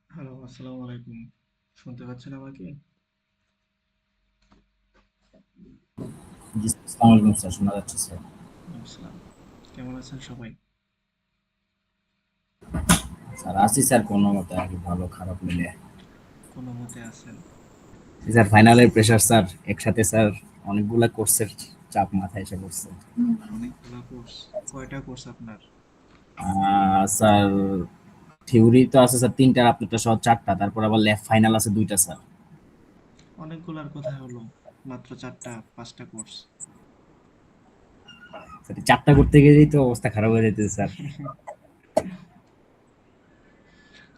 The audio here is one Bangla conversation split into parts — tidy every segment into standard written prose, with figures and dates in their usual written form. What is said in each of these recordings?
হ্যালো, আসসালামু আলাইকুম। শুনতে পাচ্ছেন আমাকে? জি, আসসালামু আলাইকুম স্যার, শোনা যাচ্ছে স্যার। আসসালাম। কেমন আছেন সবাই? স্যার আছি স্যার, কোনো মতে আর কি, ভালো খারাপ মিলে। কোনো মতে আছেন? জি স্যার, ফাইনালের প্রেশার স্যার, একসাথে স্যার অনেকগুলা কোর্সের চাপ মাথায় এসে পড়ছে। অনেকগুলা কোর্স। কয়টা কোর্স আপনার? স্যার থিওরি তো আছে স্যার তিনটা, আপনারটা সহ চারটা, তারপর আবার ল্যাব ফাইনাল আছে দুইটা স্যার। অনেকগুলার কোথায় হলো? মাত্র 4টা 5টা কোর্স। স্যার চারটা করতে গেলেই তো অবস্থা খারাপ হয়ে যেতেছে স্যার।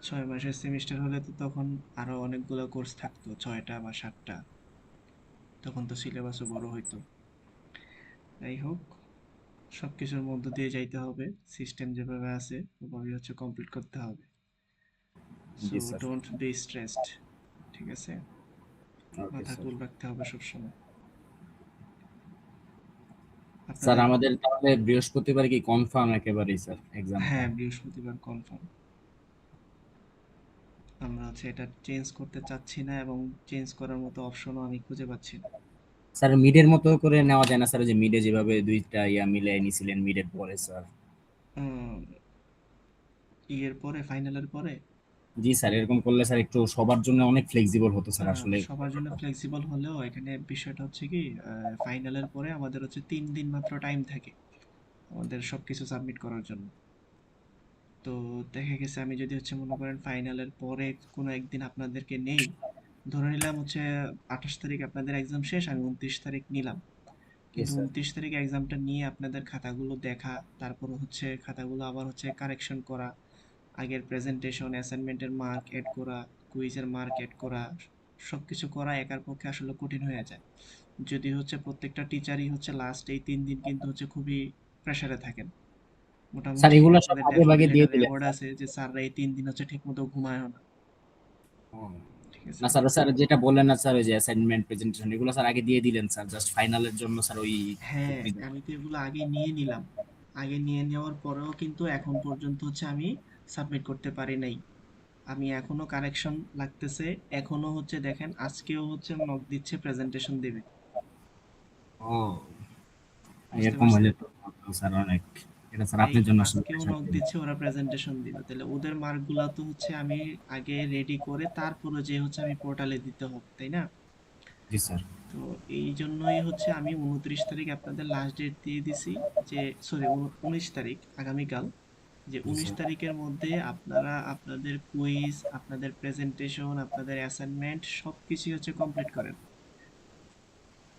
6 মাসের সেমিস্টার হলে তো তখন আরো অনেকগুলো কোর্স থাকতো, 6টা বা 7টা। তখন তো সিলেবাসও বড় হইতো। যাই হোক, সবকিছুর মধ্য দিয়ে যাইতে হবে। সিস্টেম যেভাবে আছে ওভাবেই হচ্ছে কমপ্লিট করতে হবে। সো জি স্যার। Don't be stressed. ঠিক আছে? ওকে মাথা স্যার। কুল রাখতে হবে সবসময়। স্যার আপনাদের আমাদের তাহলে বৃহস্পতিবার কি কনফার্ম একেবারেই স্যার এক্সামটা? হ্যাঁ, বৃহস্পতিবার কনফার্ম। আমরা হচ্ছে এটা চেঞ্জ করতে চাচ্ছি না এবং চেঞ্জ করার মতো অপশনও আমি খুঁজে পাচ্ছি না। স্যার মিডের মতো করে নেওয়া যায় না স্যার, ওই যে মিডে যেভাবে দুইটা মিলাই নিছিলেন মিডের পরে স্যার? উম, ইয়ের পরে ফাইনালের পরে জি স্যার, এরকম করলে স্যার একটু সবার জন্য অনেক ফ্লেক্সিবল হতো স্যার আসলে। সবার জন্য ফ্লেক্সিবল হলেও এখানে বিষয়টা হচ্ছে কি, ফাইনালের পরে আমাদের হচ্ছে 3 দিন মাত্র টাইম থাকে আমাদের সবকিছু সাবমিট করার জন্য। তো দেখা গেছে আমি যদি হচ্ছে মনে করেন ফাইনালের পরে কোনো একদিন আপনাদেরকে নেই, ধরে নিলাম হচ্ছে 28 তারিখ আপনাদের এক্সাম শেষ, আমি 29 তারিখ নিলাম, জি কিন্তু স্যার। 29 তারিখ এক্সামটা নিয়ে আপনাদের খাতাগুলো দেখা, তারপর হচ্ছে খাতাগুলো আবার হচ্ছে কারেকশন করা, আগের প্রেজেন্টেশন অ্যাসাইনমেন্টের মার্ক এড করা, কুইজের মার্ক এড করা, সবকিছু করা একার পক্ষে আসলে কঠিন হয়ে যায়। যদি হচ্ছে প্রত্যেকটা টিচারই হচ্ছে লাস্ট এই 3 দিন কিন্তু হচ্ছে খুবই প্রেসারে থাকেন। স্যার মোটামুটি এগুলো সব আপনাদের আগে ড্যাফোডিল ভাগে দিয়ে একটা দিলেন রেকর্ড স্যার? আছে যে স্যাররা এই 3 দিন হচ্ছে ঠিকমতো ঘুমায়ও না। ও। ঠিক না আছে? স্যার, স্যার যেটা বললেন না স্যার, ওই যে অ্যাসাইনমেন্ট প্রেজেন্টেশন এগুলো স্যার আগে দিয়ে দিলেন স্যার, জাস্ট ফাইনালের জন্য স্যার ওই হ্যাঁ, টুকরি আমি তো এগুলো আগে নিয়ে নিলাম। আগে নিয়ে নেওয়ার পরেও কিন্তু এখন পর্যন্ত হচ্ছে আমি সাবমিট করতে পারি নাই। আমি এখনো কারেকশন লাগতেছে। এখনো হচ্ছে দেখেন আজকেও হচ্ছে নক দিচ্ছে প্রেজেন্টেশন দিবে। ও, বুঝতে এরকম হলে পারছেন? তো স্যার অনেক, এটা স্যার এই আপনার জন্য আসলে আজকেও প্রেশার নক দিন। দিচ্ছে ওরা প্রেজেন্টেশন দিবে। তাহলে ওদের মার্কগুলা তো হচ্ছে আমি আগে রেডি করে তারপরে যে হচ্ছে আমি পোর্টালে দিতে হবে, তাই না? জি স্যার। তো এই জন্যই হচ্ছে আমি 29 তারিখ আপনাদের লাস্ট ডেট দিয়ে দিছি, যে সরি 19 তারিখ আগামীকাল, যে জি উনিশ স্যার। তারিখের মধ্যে আপনারা আপনাদের কুইজ, আপনাদের প্রেজেন্টেশন, আপনাদের অ্যাসাইনমেন্ট সবকিছু হচ্ছে কমপ্লিট করেন।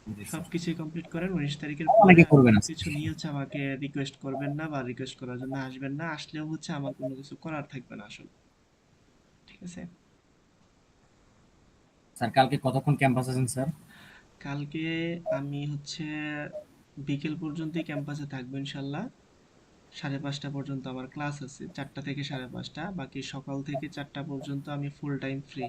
জি স্যার। সবকিছুই কমপ্লিট করেন 19 তারিখের পরে। অনেকে আর করবে না কোনো স্যার। কিছু নিয়ে হচ্ছে আমাকে রিকোয়েস্ট করবেন না বা রিকোয়েস্ট করার জন্য আসবেন না, আসলেও হচ্ছে আমার কোনো কিছু করার থাকবে না আসলে। ঠিক আছে? স্যার কালকে কতক্ষণ ক্যাম্পাস আছেন স্যার? কালকে আমি হচ্ছে বিকেল পর্যন্তই ক্যাম্পাসে থাকবো ইনশাল্লাহ। 5:30 পর্যন্ত আমার ক্লাস আছে, 4টা থেকে 5:30, বাকি সকাল থেকে 4টা পর্যন্ত আমি ফুল টাইম ফ্রি।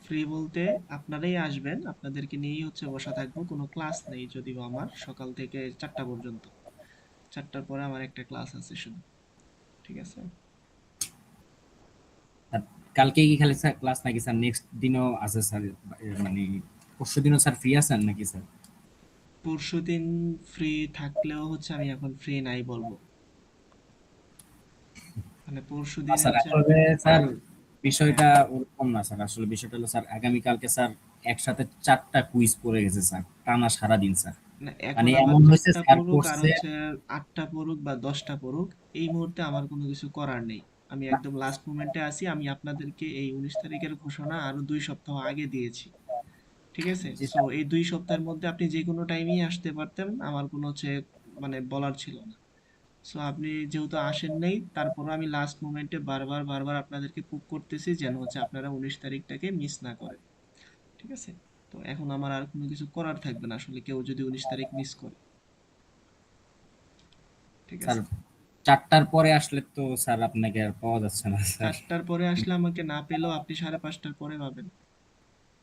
ফ্রি বলতে আপনারাই আসবেন, আপনাদেরকে নিয়েই হচ্ছে বসা থাকবো, কোনো ক্লাস নেই যদিও আমার সকাল থেকে 4টা পর্যন্ত। 4টার পরে আমার একটা ক্লাস আছে শুধু। ঠিক আছে? স্যার কালকে কি খালি স্যার ক্লাস নাকি স্যার নেক্সট দিনও আছে স্যার? মানে পরশু দিনও স্যার ফ্রি আছেন নাকি স্যার? পরশুদিন ফ্রি থাকলেও হচ্ছে আমি এখন ফ্রি নাই বলবো। মানে না পরশুদিন স্যার হচ্ছে আসলে স্যার হ্যাঁ, বিষয়টা ওরকম না স্যার, আসলে বিষয়টা হলো স্যার আগামীকালকে স্যার একসাথে 4টা কুইজ পড়ে গেছে স্যার, টানা সারাদিন স্যার। না এখন মানে আবার এমন হয়েছে 4টা স্যার পড়ুক আর করছে। হচ্ছে 8টা পড়ুক বা 10টা পড়ুক, এই মুহূর্তে আমার কোনো কিছু করার নেই। আমি একদম লাস্ট মোমেন্টে আছি। আমি আপনাদেরকে এই 19 তারিখের ঘোষণা আরো 2 সপ্তাহ আগে দিয়েছি। ঠিক আছে? জি সো স্যার। এই 2 সপ্তাহের মধ্যে আপনি যে কোনো টাইমেই আসতে পারতেন, আমার কোনো হচ্ছে মানে বলার ছিল না। সো আপনি যেহেতু আসেন নাই, তারপরও আমি লাস্ট মোমেন্টে বারবার বারবার আপনাদেরকে পুক করতেছি যেন হচ্ছে আপনারা 19 তারিখটাকে মিস না করেন। ঠিক আছে? তো এখন আমার আর কোনো কিছু করার থাকবে না আসলে, কেউ যদি 19 তারিখ মিস করে। ঠিক স্যার আছে? 4টার পরে আসলে তো স্যার আপনাকে আর পাওয়া যাচ্ছে না স্যার। 4টার পরে আসলে আমাকে না পেলেও আপনি 5:30টার পরে পাবেন।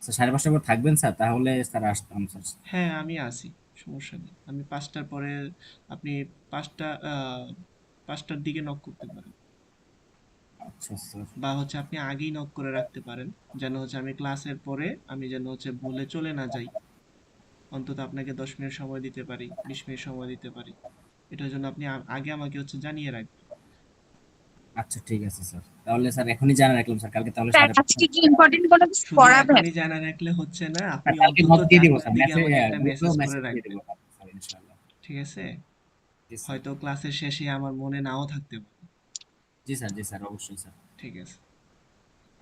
স্যার 5:30টার পর থাকবেন স্যার? তাহলে স্যার আসতাম স্যার। হ্যাঁ, আমি আছি। সমস্যা নেই। আমি 5টার পরে, আপনি 5টা 5টার দিকে নক করতে পারেন। আচ্ছা স্যার। বা হচ্ছে আপনি আগেই নক করে রাখতে পারেন, যেন হচ্ছে আমি ক্লাসের পরে আমি যেন হচ্ছে ভুলে চলে না যাই। অন্তত আপনাকে 10 মিনিট সময় দিতে পারি, 20 মিনিট সময় দিতে পারি। এটার জন্য আপনি আগে আমাকে হচ্ছে জানিয়ে রাখবেন। আচ্ছা ঠিক আছে স্যার, তাহলে স্যার এখনই জানা রাখলাম স্যার, কালকে তাহলে স্যার 5:30। আজকে কি ইম্পর্টেন্ট কোনো কিছু শুধু পড়াবেন? এখনই জানা রাখলে হচ্ছে না, স্যার আপনি কালকে অন্তত নক দিয়ে দিব 4টার স্যার, দিকে মেসেজ, আমাকে হ্যাঁ একটা গ্রুপেও মেসেজ করে মেসেজ দিয়ে দিব রাখবেন। স্যার ইনশাআল্লাহ। ঠিক আছে? জি স্যার। হয়তো ক্লাসের শেষে আমার মনে নাও থাকতে পারে। জি স্যার, জি স্যার, অবশ্যই স্যার। ঠিক আছে?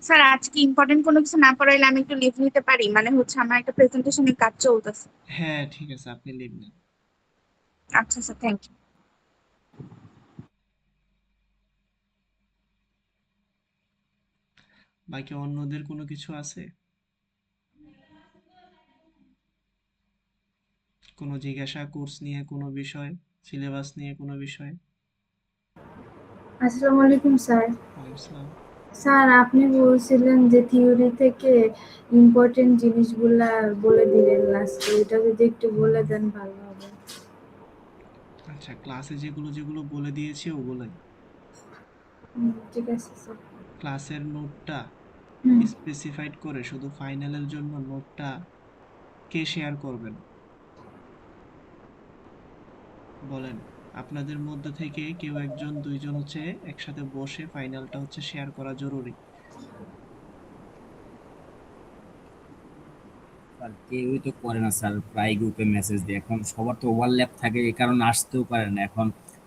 স্যার আজকে ইম্পর্টেন্ট কোনো কিছু না পড়াইলে আমি একটু লিভ নিতে পারি? মানে হচ্ছে আমার একটা প্রেজেন্টেশনের কাজ চলতেছে। হ্যাঁ, ঠিক আছে, আপনি লিভ নেন। আচ্ছা স্যার, থ্যাংক ইউ। বাকি অন্যদের কোনো কিছু আছে? কোনো জিজ্ঞাসা, কোর্স নিয়ে কোনো বিষয়, সিলেবাস নিয়ে কোনো বিষয়? আসসালামু আলাইকুম স্যার। ওয়ালাইকুম আসসালাম। স্যার আপনি বলছিলেন যে থিওরি থেকে ইম্পর্টেন্ট জিনিসগুলা বলে দিলেন লাস্টে, এটা যদি একটু বলে দেন ভালো হবে। আচ্ছা, ক্লাসে যেগুলো যেগুলো বলে দিয়েছি ওগুলোই। ঠিক আছে স্যার। ক্লাসের নোটটা হুম। স্পেসিফাইড করে শুধু ফাইনালের জন্য নোটটা কে শেয়ার করবেন বলেন? আপনাদের মধ্যে থেকে কেউ একজন দুইজন হচ্ছে একসাথে বসে ফাইনালটা হচ্ছে শেয়ার করা জরুরি। স্যার কেউই তো করে না স্যার, প্রায় গ্রুপে মেসেজ দিয়ে, এখন সবার তো ওভারল্যাপ থাকে, এই কারণে আসতেও পারে না। এখন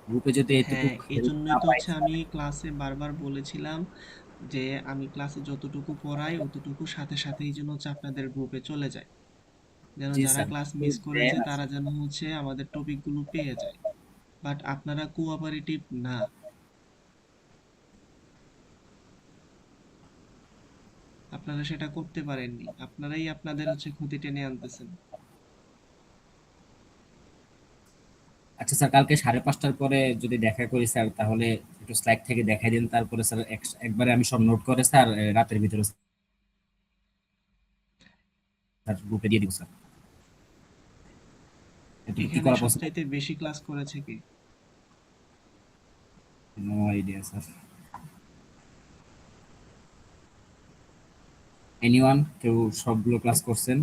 গ্রুপে যদি হ্যাঁ, এতটুকু এই হেল্প না জন্যই তো পাই হচ্ছে স্যার। আমি ক্লাসে বারবার বলেছিলাম যে আমি ক্লাসে যতটুকু পড়াই অতটুকু সাথে সাথেই যেন হচ্ছে আপনাদের গ্রুপে চলে যায়, যেন জি যারা স্যার, ক্লাস মিস করেছে দেন তারা যেন হচ্ছে আমাদের টপিকগুলো পেয়ে যায়। বাট আপনারা কোঅপারেটিভ না, আপনারা সেটা করতে পারেননি, আপনারাই আপনাদের হচ্ছে ক্ষতি টেনে আনতেছেন। আচ্ছা স্যার, কালকে 5:30টার পরে যদি দেখা করি স্যার, তাহলে একটু স্লাইড থেকে দেখাই দিন, তারপরে স্যার একবারে আমি সব নোট করে স্যার রাতের ভিতরে স্যার গ্রুপে দিয়ে দিব স্যার। এটুকু কি এখানে করা পসিবল? সবচাইতে বেশি ক্লাস করেছে কে? No idea sir. এনিওয়ান, কেউ সবগুলো ক্লাস করছেন?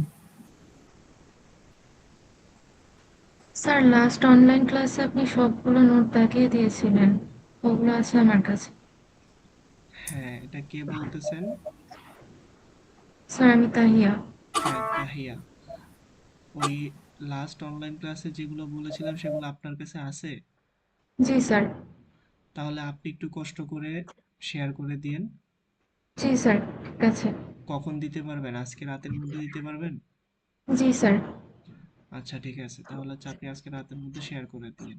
স্যার লাস্ট অনলাইন ক্লাসে আপনি সবগুলো নোট দেখিয়ে দিয়েছিলেন, ওগুলো আছে আমার কাছে। হ্যাঁ, এটা কে বলতেছেন? স্যার আমি তাহিয়া। হ্যাঁ, তাহিয়া। ওই লাস্ট অনলাইন ক্লাসে যেগুলো বলেছিলাম সেগুলো আপনার কাছে আছে? জি স্যার। তাহলে আপনি একটু কষ্ট করে শেয়ার করে দিন। জি স্যার, ঠিক আছে। কখন দিতে পারবেন? আজকে রাতের মধ্যে দিতে পারবেন? জি স্যার। আচ্ছা ঠিক আছে, তাহলে হচ্ছে আপনি আজকে রাতের মধ্যে শেয়ার করে দিন।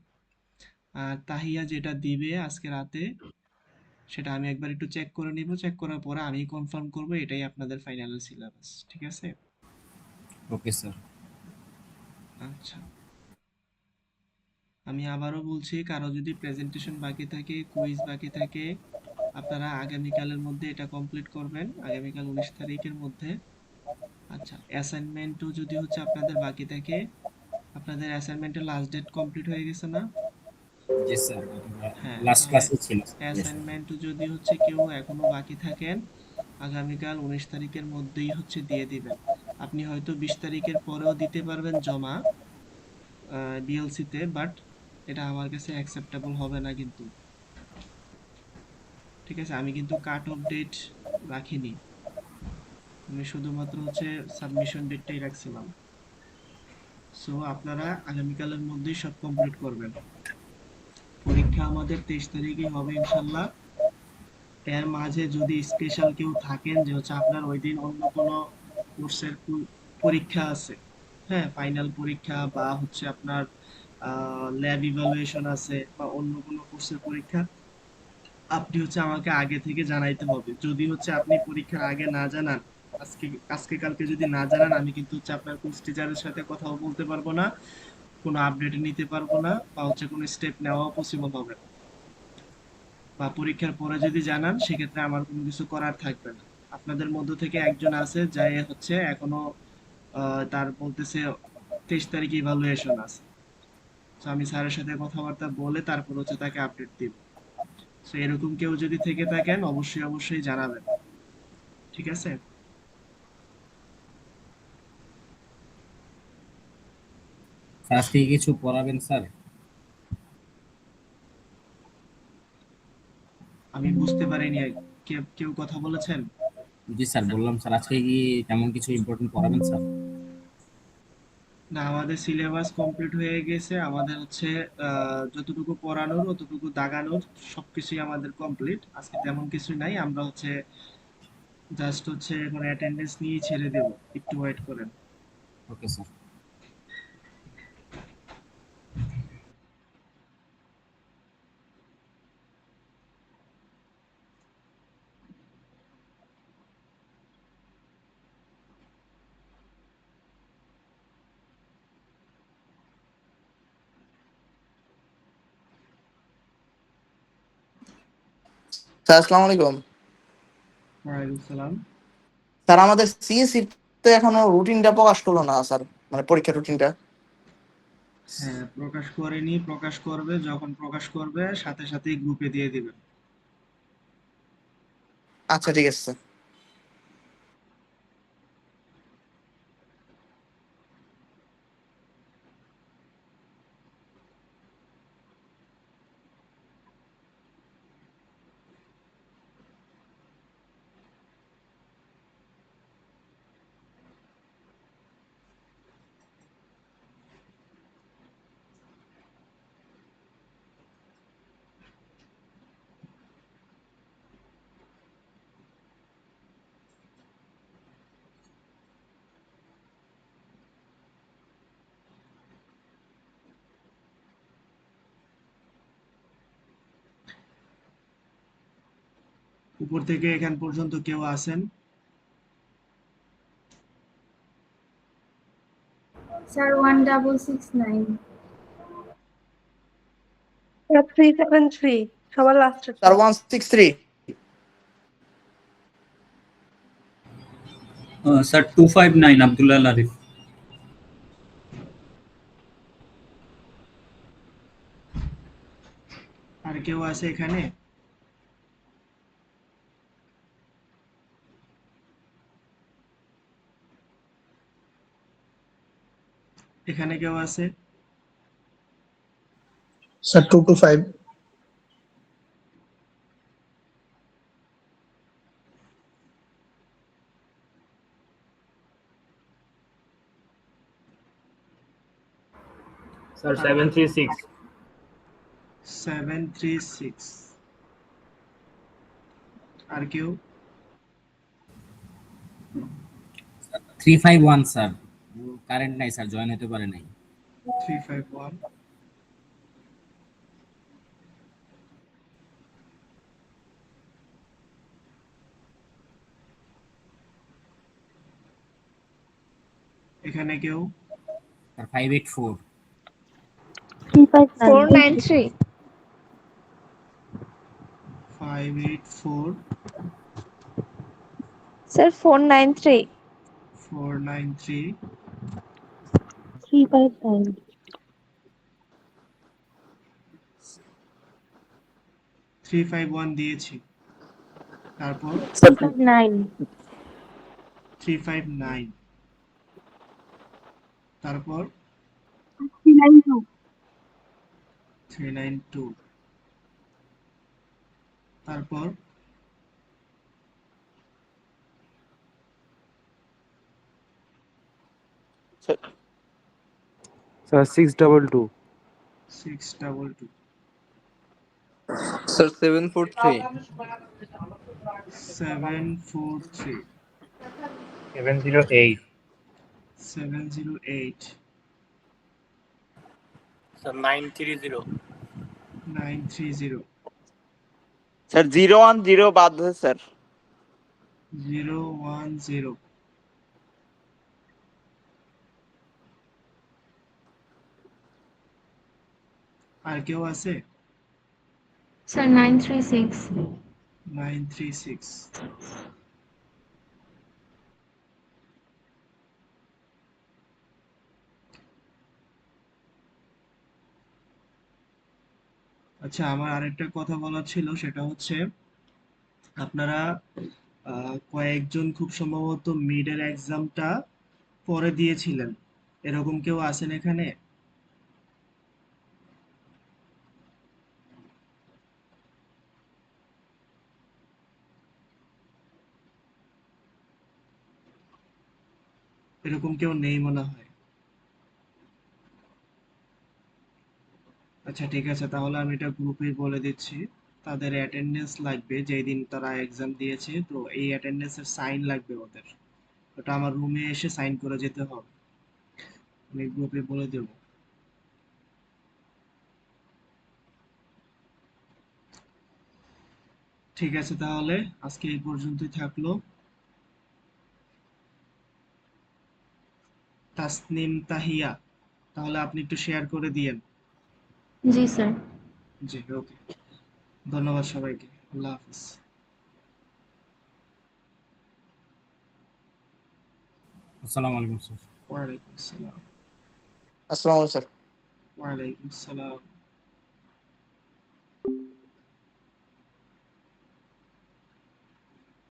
আর তাহিয়া যেটা দিবে আজকে রাতে, সেটা আমি একবার একটু চেক করে নিব, চেক করার পরে আমি কনফার্ম করব এটাই আপনাদের ফাইনাল সিলেবাস, ঠিক আছে? Okay sir. আচ্ছা, আমি আবারও বলছি, কারো যদি প্রেজেন্টেশন বাকি থাকে, কুইজ বাকি থাকে, আপনারা আগামীকালের মধ্যে এটা কমপ্লিট করবেন, আগামীকাল 19 তারিখের মধ্যে। আচ্ছা, অ্যাসাইনমেন্টও যদি হচ্ছে আপনাদের বাকি থাকে, আপনাদের অ্যাসাইনমেন্টের লাস্ট ডেট কমপ্লিট হয়ে গেছে না? জি স্যার, হ্যাঁ, লাস্ট তাহলে ক্লাসে ছিল স্যার। অ্যাসাইনমেন্ট যদি হচ্ছে কেউ এখনো বাকি থাকেন, আগামীকাল 19 তারিখের মধ্যেই হচ্ছে দিয়ে দিবেন। আপনি হয়তো 20 তারিখের পরেও দিতে পারবেন জমা বিএলসিতে, বাট এটা আমার কাছে অ্যাকসেপ্টেবল হবে না কিন্তু। ঠিক আছে, আমি কিন্তু কাট অফ ডেট রাখিনি, আমি শুধুমাত্র হচ্ছে সাবমিশন ডেটটাই রাখছিলাম। সো আপনারা আগামীকালের মধ্যেই সব কমপ্লিট করবেন। পরীক্ষা আমাদের 23 তারিখে হবে ইনশাল্লাহ। এর মাঝে যদি স্পেশাল কেউ থাকেন যে হচ্ছে আপনার ওই দিন অন্য কোনো কোর্সের পরীক্ষা আছে, হ্যাঁ ফাইনাল পরীক্ষা বা হচ্ছে আপনার ল্যাব ইভালুয়েশন আছে বা অন্য কোনো কোর্সের পরীক্ষা, আপনি হচ্ছে আমাকে আগে থেকে জানাইতে হবে। যদি হচ্ছে আপনি পরীক্ষার আগে না জানান, আজকে আজকে কালকে যদি না জানান, আমি কিন্তু হচ্ছে আপনার কোর্স টিচারের সাথে কথাও বলতে পারবো না, কোনো আপডেট নিতে পারবো না, বা হচ্ছে কোনো স্টেপ নেওয়াও পসিবল হবে না। বা পরীক্ষার পরে যদি জানান, সেক্ষেত্রে আমার কোনো কিছু করার থাকবে না। আপনাদের মধ্য থেকে একজন আছে যাই হচ্ছে এখনো তার বলতেছে 23 তারিখে ইভালুয়েশন আছে। তো আমি স্যারের সাথে কথাবার্তা বলে তারপর হচ্ছে তাকে আপডেট দিব। তো এরকম কেউ যদি থেকে থাকেন, অবশ্যই অবশ্যই জানাবেন, ঠিক আছে? স্যার আজকে কি কিছু পড়াবেন স্যার? আমি বুঝতে পারিনি, কেউ কথা বলেছেন? জি স্যার, বললাম স্যার আজকে কি তেমন কিছু ইম্পর্টেন্ট পড়াবেন স্যার? না, আমাদের সিলেবাস কমপ্লিট হয়ে গেছে, আমাদের হচ্ছে যতটুকু পড়ানোর অতটুকু দাগানোর সবকিছুই আমাদের কমপ্লিট। আজকে তেমন কিছু নাই, আমরা হচ্ছে জাস্ট হচ্ছে এখন অ্যাটেন্ডেন্স নিয়ে ছেড়ে দেব, একটু ওয়েট করেন। Okay sir. স্যার আসসালামু আলাইকুম। ওয়ালাইকুম সালাম। স্যার আমাদের সিএসসি তো এখনো রুটিনটা প্রকাশ করলো না স্যার, মানে পরীক্ষার রুটিনটা। হ্যাঁ, প্রকাশ করেনি, প্রকাশ করবে, যখন প্রকাশ করবে সাথে সাথেই গ্রুপে দিয়ে দিবে। আচ্ছা ঠিক আছে স্যার। উপর থেকে এখান পর্যন্ত কেউ আছেন? স্যার 1669। 373 সবার লাস্টের স্যার 163। স্যার 259 আব্দুল্লাহ আল আরিফ। আর কেউ আছে এখানে? এখানে কেউ আছে? স্যার 225। স্যার 736। 736। আর কেউ? 351 স্যার, কারেন্ট নাই স্যার, জয়েন হতে পারে নাই। 351। এখানে কেউ? স্যার 584। 493 584। স্যার 493 493। 359 351 দিয়েছি। তারপর 359 359। তারপর 392 392। তারপর স্যার 622। 622। স্যার 743। 743। 708। 708। স্যার 930। 930। স্যার 010 বাদ হয়েছে স্যার। 010। আর কেউ আছে? স্যার 936। 936। আচ্ছা, আমার আরেকটা কথা বলার ছিল, সেটা হচ্ছে আপনারা কয়েকজন খুব সম্ভবত মিডের এক্সামটা পরে দিয়েছিলেন, এরকম কেউ আছেন এখানে? এরকম কেউ নেই মনে হয়। আচ্ছা ঠিক আছে, তাহলে আমি এটা গ্রুপে বলে দিচ্ছি। তাদের অ্যাটেন্ডেন্স লাগবে যেই দিন তারা এক্সাম দিয়েছে, তো এই অ্যাটেন্ডেন্সের সাইন লাগবে ওদের। ওটা আমার রুমে এসে সাইন করে যেতে হবে। আমি গ্রুপে বলে দেব। ঠিক আছে, তাহলে আজকে এই পর্যন্তই থাকলো। তাসনিম তাহিয়া, তাহলে আপনি একটু শেয়ার করে দিয়েন। জি স্যার। জি, ওকে। ধন্যবাদ সবাইকে। আল্লাহ হাফিজ। আসসালামু আলাইকুম স্যার। ওয়ালাইকুম আসসালাম। আসসালামু আলাইকুম স্যার। ওয়ালাইকুম আসসালাম।